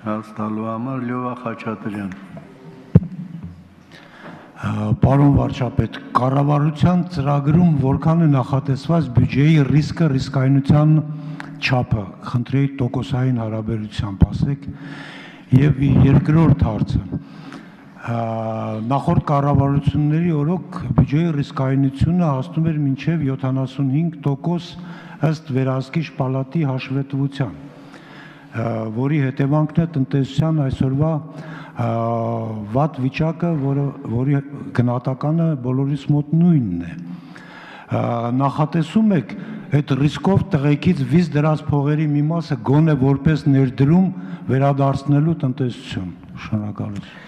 Հաստալու համար Լյովա Խաչատրյան։ Պարոն վարչապետ, կառավարության ծրագրում որքան է նախատեսված բյուջեի ռիսկայնության չափը, խնդրեի տոկոսային հարաբերությամբ ասեք, եւ երկրորդ հարցը, նախորդ կառավարությունների օրոք բյուջեի ռիսկայնությունը հասնում էր մինչև 75% ըստ վերահսկիչ պալատի հաշվետվության, որի հետևանքն է տնտեսության այսօրվա վատ վիճակը, որի գնահատականը բոլորիս մոտ նույնն է։ Նախատեսում եք այդ ռիսկով տղեկից վիզ դրած փողերի մի մասը գոնե որպես ներդրում վերադարձնելու տնտեսություն։ Շնորհակալություն։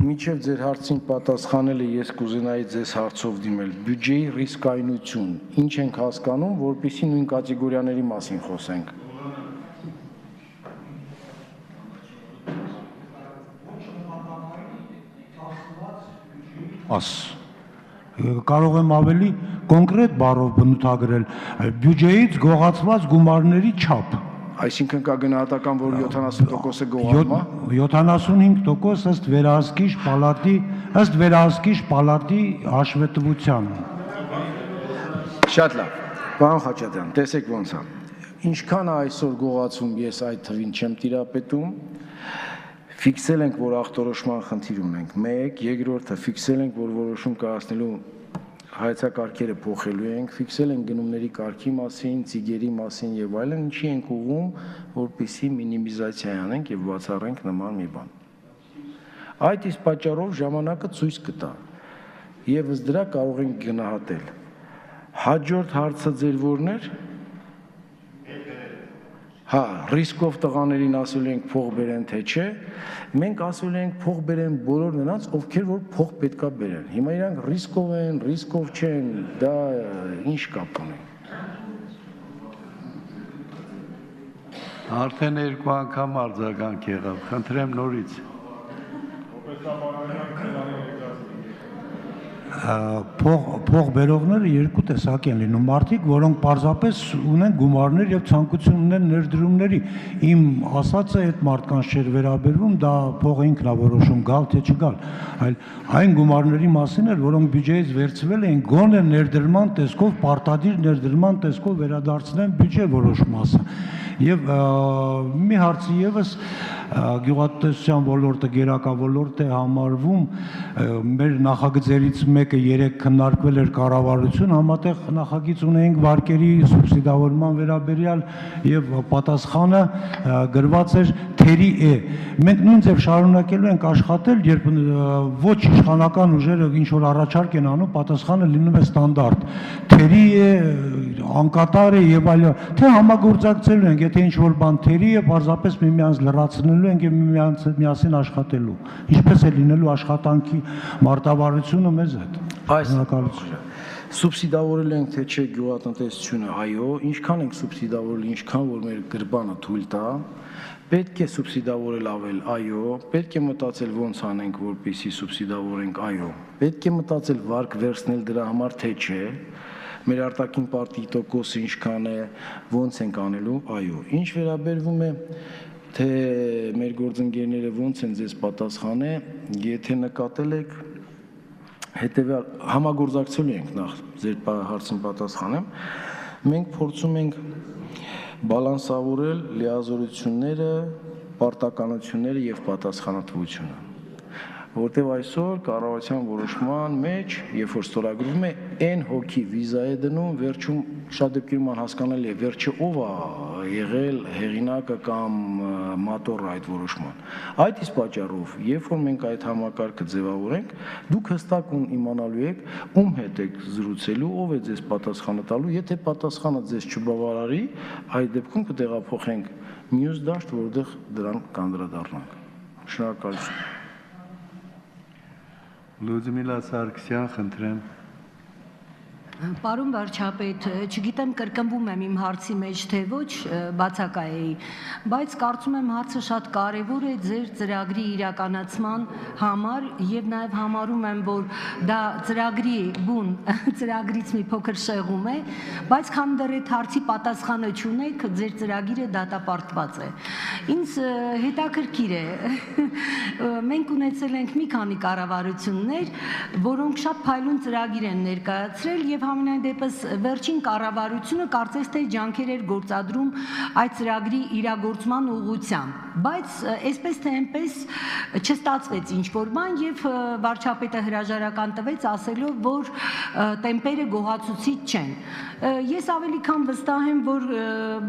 Մինչև ձեր հարցին պատասխանելը ես կուզենայի ձեզ հարցով դիմել։ Բյուջեի ռիսկայնություն, ինչ ենք հասկանում, որպեսզի նույն կատեգորիաների մասին խոսենք։ Կարող եմ ավելի կոնկրետ բառով բնութագրել բյուջեից գողացված գումարների չափ։ Այսինքն կա գնահատական, որ 70%-ը գողանում է։ 75% ըստ վերահսկիչ պալատի հաշվետվությանը։ Շատ լավ։ Պարոն Խաչատրյան, տեսեք ոնց է։ Ինչքան է այսօր գողացում, ես այդ թվին չեմ տիրապետում։ Ֆիքսել ենք, որ ախտորոշման խնդիր ունենք, մեկ, երկրորդը ֆիքսել ենք, որ որոշում կայացնելու հայեցակարգերը փոխելու ենք, ֆիքսել ենք գնումների կարգի մասին, ծիգերի մասին եւ այլն, ինչի ենք ուղղում, որպեսզի մինիմիզացիա անենք եւ բացառենք նման մի բան։ Այդ իսկ պատճառով ժամանակը ցույց կտա եւ ըստ դրա կարող ենք գնահատել։ Հաջորդ հարցը ձեր որն էր։ Հա, ռիսկով տղաներին ասել ենք փող բերեն թե չէ, մենք ասել ենք փող բերեն բոլոր նրանց, ովքեր որ փող պետքա բերեն։ Հիմա իրանք ռիսկով են, ռիսկով չեն, դա ինչ կապ ունի։ Արդեն երկու անգամ արձագանք եղավ, խնդրեմ նորից։ Փող բերողները երկու տեսակ են լինում, մարդիկ, որոնք պարզապես ունեն գումարներ եւ ցանկություն ունեն ներդրումների։ Իմ ասածը այդ մարդկանց չէր վերաբերվում, դա փողը ինքն է որոշում գալ թե չգալ, այլ այն գումարների մասին էր, որոնք բյուջեից վերցվել էին գոնե ներդրման տեսքով, պարտադիր ներդրման տեսքով վերադարձնեն բյուջե որոշ մասը։ Եվ մի հարցի եւս գյուղատնտեսության ոլորտը գերակա ոլորտ է համարվում, մեր նախագծերից մեկը երեք քննարկվել էր կառավարություն, համատեղ նախագիծ ունեինք վարկերի սուբսիդավորման վերաբերյալ եւ պատասխանը գրված էր թերի է։ Մենք նույն ձև շարունակելու ենք աշխատել, երբ ոչ իշխանական ուժերը ինչ որ առաջարկ են անում, պատասխանը լինում է ստանդարտ։ Թերի է, անկատար է եւ այլն, թե համագործակցելու ենք, եթե ինչ որ բան թերի է, պարզապես միմյանց լրացնելու ենք եւ միմյանց միասին աշխատելու։ Ինչպես է լինելու աշխատանքի մարտավարությունը մեզ հետ։ Շնորհակալություն։ Սուբսիդավորել ենք թե չէ գյուղատնտեսությունը, այո, ինչքան ենք սուբսիդավորել, ինչքան որ մեր գրբանը թույլ տա, պետք է սուբսիդավորել ավել, այո, պետք է մտածել ոնց անենք, որպեսզի սուբսիդավորենք, այո, պետք է մտածել վարկ վերցնել դրա համար թե չէ, մեր արտաքին պարտքի տոկոսը ինչքան է, ոնց ենք անելու, այո, ինչ վերաբերվում է թե մեր գործընկերները ոնց են ձեզ պատասխանել, եթե նկատել եք հետևյալ համագործակցելու ենք նախ ձեր հարցին պատասխանեմ, մենք փորձում ենք բալանսավորել լիազորությունները, պարտականությունները եւ պատասխանատվությունը, որտեղ այսօր կառավարության որոշման մեջ, երբ որ ստորագրվում է, այն հոգի վիզա է դնում, վերջում շատ դեպքերում անհասկանալի է, վերջը ով է եղել հեղինակը կամ մատորը այդ որոշման։ Այդ իսկ պատճառով, երբ որ մենք այդ համակարգը ձևավորենք, դուք հստակ իմանալու եք, ում հետ եք զրուցելու, ով է ձեզ պատասխանը տալու, եթե պատասխանը ձեզ չբավարարի, այդ դեպքում կտեղափոխենք մյուս դաշտ, որտեղ դրան կանդրադառնանք։ Շնորհակալություն։ Լուդմիլա Սարգսյան, խնդրեմ։ Պարոն վարչապետ, չգիտեմ կրկնվում եմ իմ հարցի մեջ, թե ոչ, բացակայեի, բայց կարծում եմ հարցը շատ կարևոր է ձեր ծրագրի իրականացման համար եւ նաեւ համարում եմ, որ դա ծրագրի բուն, ծրագրից մի փոքր շեղում է, բայց քան դեռ այդ հարցի պատասխանը չունեք, ձեր ծրագիրը դատապարտված է։ Ինձ հետաքրքիր է, մենք ունեցել ենք մի քանի կառավարություններ, որոնք շատ փայլուն ծրագիր են ներկայացրել եւ համենայն դեպս վերջին կառավարությունը կարծես թե ջանքեր էր գործադրում այդ ծրագրի իրագործման ուղղությամբ, բայց այսպես թե այնպես չստացվեց ինչ-որ բան եւ վարչապետը հրաժարական տվեց ասելով, որ տեմպերը գոհացուցիչ չեն։ Ես ավելի քան վստահ եմ, որ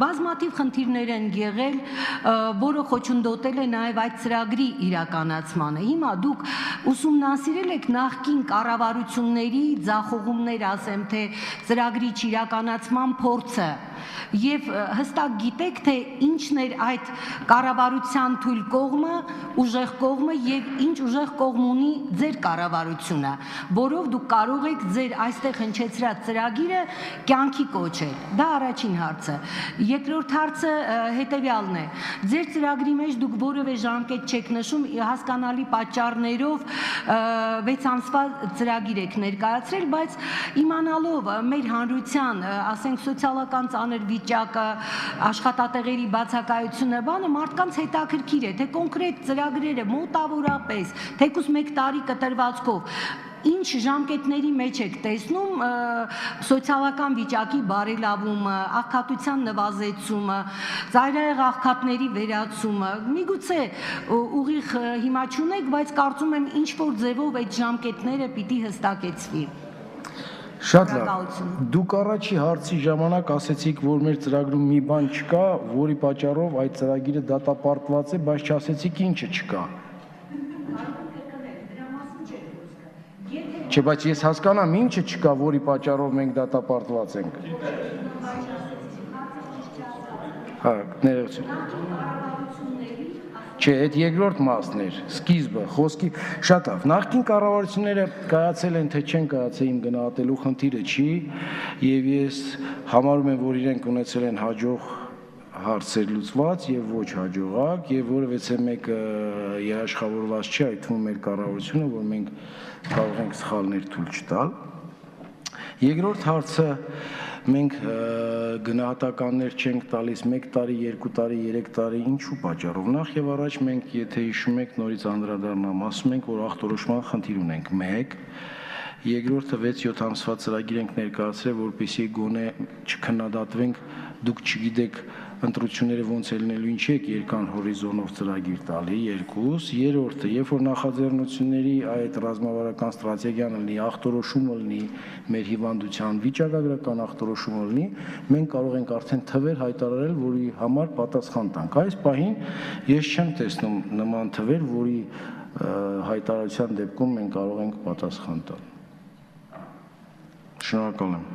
բազմաթիվ խնդիրներ են եղել, որը խոչընդոտել է նաեւ այդ ծրագրի իրականացմանը։ Հիմա դուք ուսումնասիրել եք նախկին կառավարությունների ձախողումներ, ասեմ, թե ծրագրի իրականացման փորձը եւ հստակ գիտեք, թե ինչն էր այդ կառավարության թույլ կողմը, ուժեղ կողմը եւ ինչ ուժեղ կողմ ունի ձեր կառավարությունը, որով դուք կարող եք ձեր այստեղ հնչեցրած ծրագիրը կյանքի կոչել։ Դա առաջին հարցը։ Երկրորդ հարցը հետեւյալն է։ Ձեր ծրագրի մեջ դուք որևէ ժամկետ չեք նշում, հասկանալի պատճառներով 6 ամսվա ծրագիր եք ներկայացրել, բայց իմանալով մեր հանրության, ասենք սոցիալական ծանր վիճակը, աշխատատեղերի բացակայությունը, բանը մարդկանց հետաքրքիր է, թե կոնկրետ ծրագրերը մոտավորապես, թեկուզ 1 տարի կտրվածքով ինչ ժամկետների մեջ եք տեսնում սոցիալական վիճակի բարելավումը, աղքատության նվազեցումը, ծայրահեղ աղքատների վերացումը, միգուցե ուղիղ հիմա չունեք, բայց կարծում եմ ինչ-որ ձևով այդ ժամկետները պիտի հստակեցվի։ Շատ լավ։ Դուք առաջի հարցի ժամանակ ասեցիք, որ մեր ծրագրում մի բան չկա, որի պատճառով այդ ծրագիրը դատապարտված է, բայց չասեցիք ինչը չկա։ Չէ, բայց ես հասկանամ ինչը չկա, որի պատճառով մենք դատապարտված ենք։ Հա, ներողություն։ Չէ, այդ երկրորդ մասն էր, սկիզբը, խոսքի, շատ լավ։ Նախկին կառավարությունները կայացել են, թե չեն կայացել, իմ գնահատելու խնդիրը չի, եւ ես համարում եմ, որ իրենք ունեցել են հաջող հարցեր լուծված եւ ոչ հաջողակ, եւ որևէ մեկը երաշխավորված չի, այդ թվում մեր կառավարությունը, որ մենք կարող ենք սխալներ թույլ չտալ։ Երկրորդ հարցը մենք գնահատականներ չենք տալիս 1 տարի, 2 տարի, 3 տարի, ինչու պատճառով։ Նախ եւ առաջ մենք, եթե հիշում եք, նորից անդրադառնամ, ասում ենք, որ ախտորոշման խնդիր ունենք 1, երկրորդը 6-7 ամսվա ծրագիր ենք ներկայացրել, որպեսզի գոնե չքննադատվենք, դուք չգիտեք ընտրությունները ոնց է լինելու, ինչի եք երկան հորիզոնով ծրագիր տալի, 2, երրորդը, երբ որ նախաձեռնությունների այդ ռազմավարական ստրատեգիան լինի, ախտորոշումը լինի, մեր հիվանդության վիճակագրական ախտորոշումը լինի, մենք կարող ենք արդեն թվեր հայտարարել, որի համար պատասխան տանք։ Այս պահին ես չեմ տեսնում նման թվեր, որի հայտարարության դեպքում մենք կարող ենք պատասխան տալ։ Շնորհակալ եմ։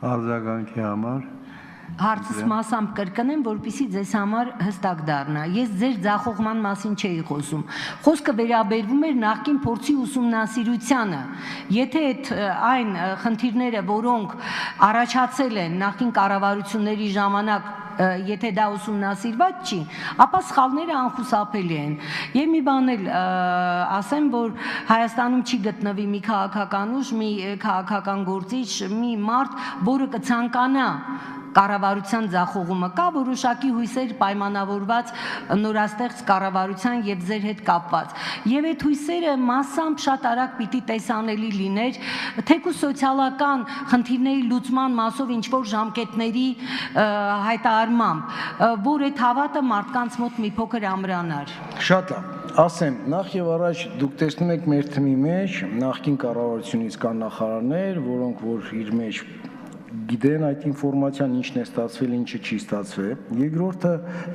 Արձագանքի համար Հարցս մասամբ կրկնեմ, որպեսզի ձեզ համար հստակ դառնա։ Ես ձեր ձախողման մասին չէի խոսում։ Խոսքը վերաբերվում էր նախկին փորձի ուսումնասիրությանը։ Եթե այն խնդիրները, որոնք առաջացել են նախկին կառավարությունների ժամանակ, եթե դա ուսումնասիրված չի, ապա սխալները անխուսափելի են։ Եվ մի բան էլ ասեմ, որ Հայաստանում չի գտնվի մի քաղաքական ուժ, մի քաղաքական գործիչ, մի մարդ, որը կցանկանա կառավարության ձախողումը, կա որոշակի հույսեր պայմանավորված նորաստեղծ կառավարության եւ ձեր հետ կապված։ Եվ այդ հույսերը մասամբ շատ արագ պիտի տեսանելի լիներ, թեկուզ սոցիալական խնդիրների լուծման մասով ինչ որ ժամկետների հայտարարմամբ, որ այդ հավատը մարդկանց մոտ մի փոքր ամրանար։ Շատ լավ։ Ասեմ, նախ եւ առաջ դուք տեսնում եք մեր թիմի մեջ նախկին կառավարությունից կան նախարարներ, որոնք որ իր մեջ գիտեն այդ ինֆորմացիան ինչն է ստացվել, ինչը չի ստացվել։ Երկրորդը,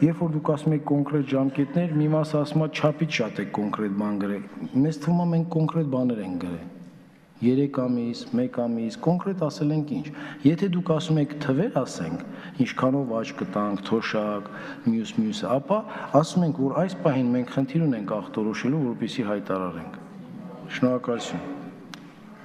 երբ որ դուք ասում եք կոնկրետ ժամկետներ, մի մասը ասում է չափից շատ է կոնկրետ բան գրել։ Մեզ թվում է մենք կոնկրետ բաներ ենք գրել։ 3 ամիս, 1 ամիս, կոնկրետ ասել ենք ինչ։ Եթե դուք ասում եք թվեր ասենք, ինչքանով աճ կտանք, թոշակ, մյուս, ապա ասում ենք, որ այս պահին մենք խնդիր ունենք ախտորոշելու, որպեսզի հայտարարենք։ Շնորհակալություն։